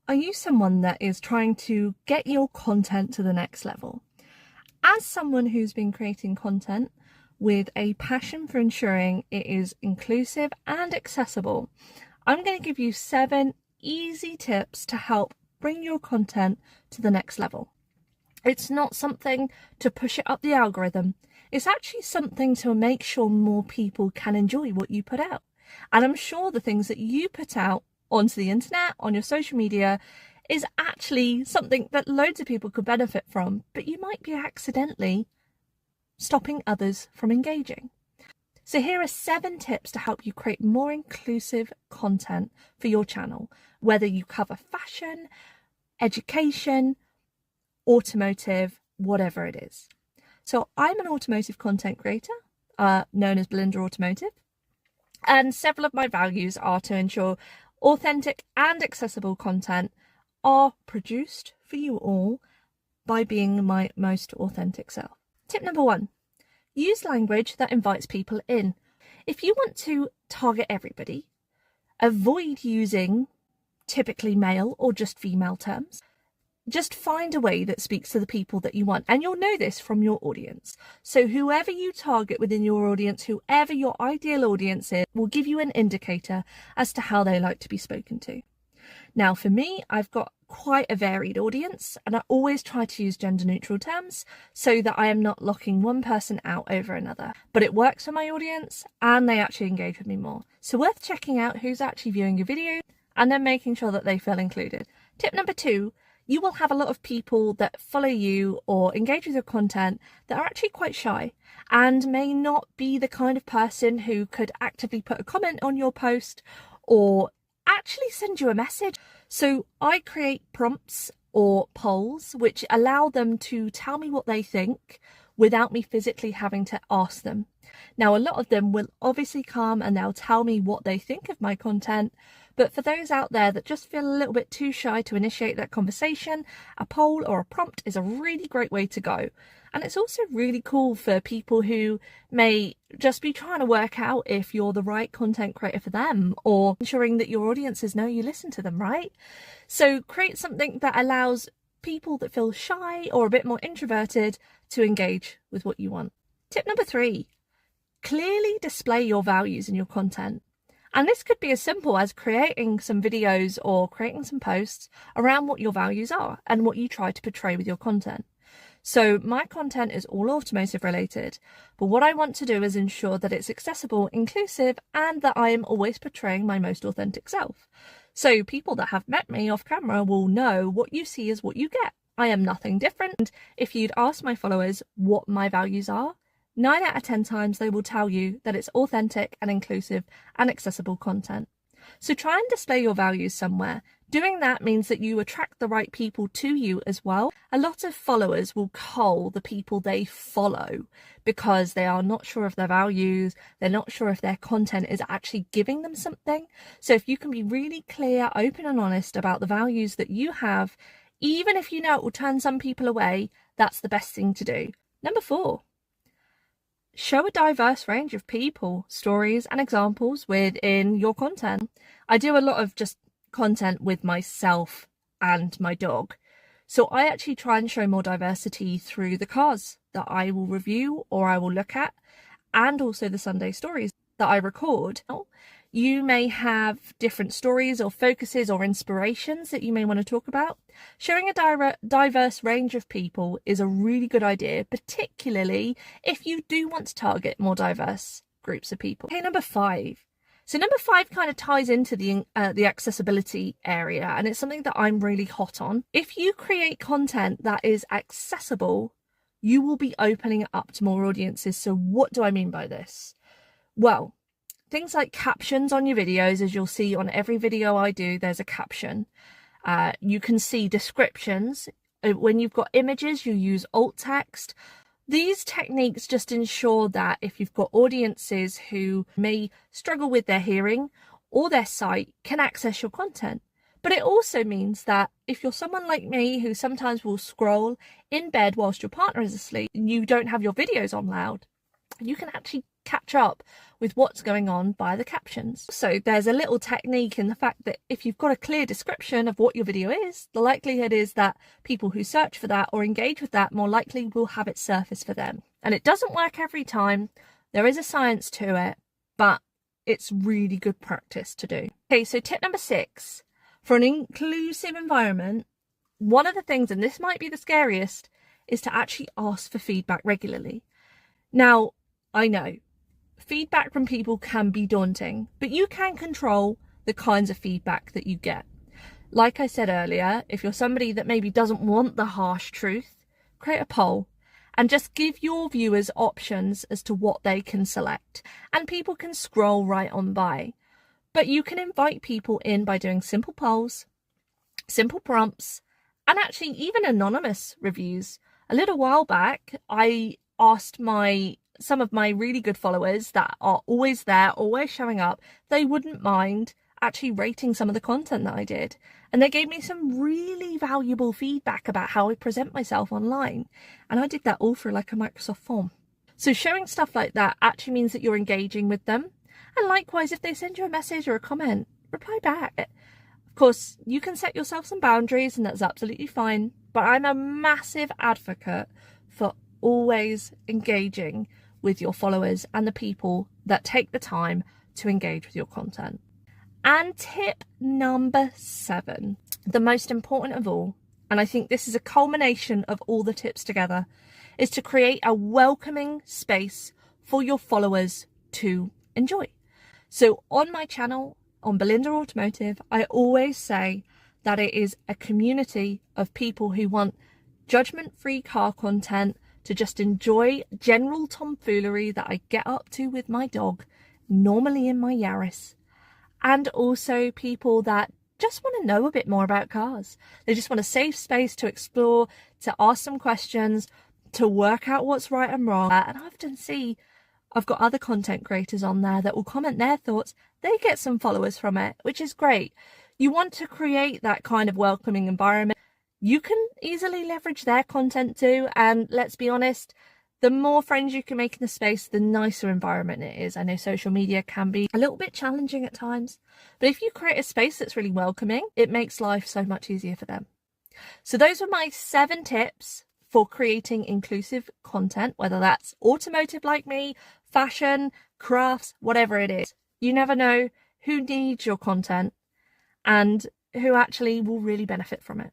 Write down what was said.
Are you someone that is trying to get your content to the next level? As someone who's been creating content with a passion for ensuring it is inclusive and accessible, I'm going to give you 7 easy tips to help bring your content to the next level. It's not something to push it up the algorithm. It's actually something to make sure more people can enjoy what you put out. And I'm sure the things that you put out onto the internet, on your social media, is actually something that loads of people could benefit from, but you might be accidentally stopping others from engaging. So here are 7 tips to help you create more inclusive content for your channel, whether you cover fashion, education, automotive, whatever it is. So I'm an automotive content creator, known as Belinda Automotive, and several of my values are to ensure authentic and accessible content are produced for you all by being my most authentic self. Tip number 1, use language that invites people in. If you want to target everybody, avoid using typically male or just female terms. Just find a way that speaks to the people that you want, and you'll know this from your audience. So whoever you target within your audience, whoever your ideal audience is, will give you an indicator as to how they like to be spoken to. Now for me, I've got quite a varied audience, and I always try to use gender neutral terms so that I am not locking one person out over another. But it works for my audience and they actually engage with me more. So worth checking out who's actually viewing your video and then making sure that they feel included. Tip number 2, you will have a lot of people that follow you or engage with your content that are actually quite shy and may not be the kind of person who could actively put a comment on your post or actually send you a message. So I create prompts or polls which allow them to tell me what they think without me physically having to ask them. Now, a lot of them will obviously come and they'll tell me what they think of my content, but for those out there that just feel a little bit too shy to initiate that conversation, a poll or a prompt is a really great way to go. And it's also really cool for people who may just be trying to work out if you're the right content creator for them, or ensuring that your audiences know you listen to them, right? So create something that allows people that feel shy or a bit more introverted to engage with what you want. Tip number 3, clearly display your values in your content. And this could be as simple as creating some videos or creating some posts around what your values are and what you try to portray with your content. So my content is all automotive related, but what I want to do is ensure that it's accessible, inclusive, and that I am always portraying my most authentic self. So people that have met me off camera will know what you see is what you get. I am nothing different. If you'd ask my followers what my values are, 9 out of 10 times they will tell you that it's authentic and inclusive and accessible content. So try and display your values somewhere. Doing that means that you attract the right people to you as well. A lot of followers will cull the people they follow because they are not sure of their values. They're not sure if their content is actually giving them something. So if you can be really clear, open and honest about the values that you have, even if you know it will turn some people away, that's the best thing to do. Number 4. Show a diverse range of people, stories and examples within your content. I do a lot of just content with myself and my dog. So I actually try and show more diversity through the cars that I will review or I will look at, and also the Sunday stories that I record. You may have different stories or focuses or inspirations that you may want to talk about. Showing a diverse range of people is a really good idea, particularly if you do want to target more diverse groups of people. Okay, number 5. So number 5 kind of ties into the accessibility area, and it's something that I'm really hot on. If you create content that is accessible, you will be opening it up to more audiences. So what do I mean by this? Well, things like captions on your videos, as you'll see on every video I do, there's a caption. You can see descriptions. When you've got images, you use alt text. These techniques just ensure that if you've got audiences who may struggle with their hearing or their sight, can access your content. But it also means that if you're someone like me who sometimes will scroll in bed whilst your partner is asleep and you don't have your videos on loud, you can actually catch up with what's going on by the captions. So there's a little technique in the fact that if you've got a clear description of what your video is, the likelihood is that people who search for that or engage with that more likely will have it surface for them. And it doesn't work every time. There is a science to it, but it's really good practice to do. Okay, so tip number 6, for an inclusive environment, one of the things, and this might be the scariest, is to actually ask for feedback regularly. Now, I know feedback from people can be daunting, but you can control the kinds of feedback that you get. Like I said earlier, if you're somebody that maybe doesn't want the harsh truth, create a poll and just give your viewers options as to what they can select, and people can scroll right on by. But you can invite people in by doing simple polls, simple prompts, and actually even anonymous reviews. A little while back, I asked some of my really good followers that are always there, always showing up, they wouldn't mind actually rating some of the content that I did. And they gave me some really valuable feedback about how I present myself online. And I did that all through like a Microsoft form. So showing stuff like that actually means that you're engaging with them. And likewise, if they send you a message or a comment, reply back. Of course, you can set yourself some boundaries and that's absolutely fine. But I'm a massive advocate for always engaging with your followers and the people that take the time to engage with your content. And tip number 7, the most important of all, and I think this is a culmination of all the tips together, is to create a welcoming space for your followers to enjoy. So on my channel, on Belinda Automotive, I always say that it is a community of people who want judgment-free car content to just enjoy general tomfoolery that I get up to with my dog, normally in my Yaris, and also people that just want to know a bit more about cars. They just want a safe space to explore, to ask some questions, to work out what's right and wrong. And I often see I've got other content creators on there that will comment their thoughts. They get some followers from it, which is great. You want to create that kind of welcoming environment. You can easily leverage their content too. And let's be honest, the more friends you can make in the space, the nicer environment it is. I know social media can be a little bit challenging at times, but if you create a space that's really welcoming, it makes life so much easier for them. So those are my 7 tips for creating inclusive content, whether that's automotive like me, fashion, crafts, whatever it is. You never know who needs your content and who actually will really benefit from it.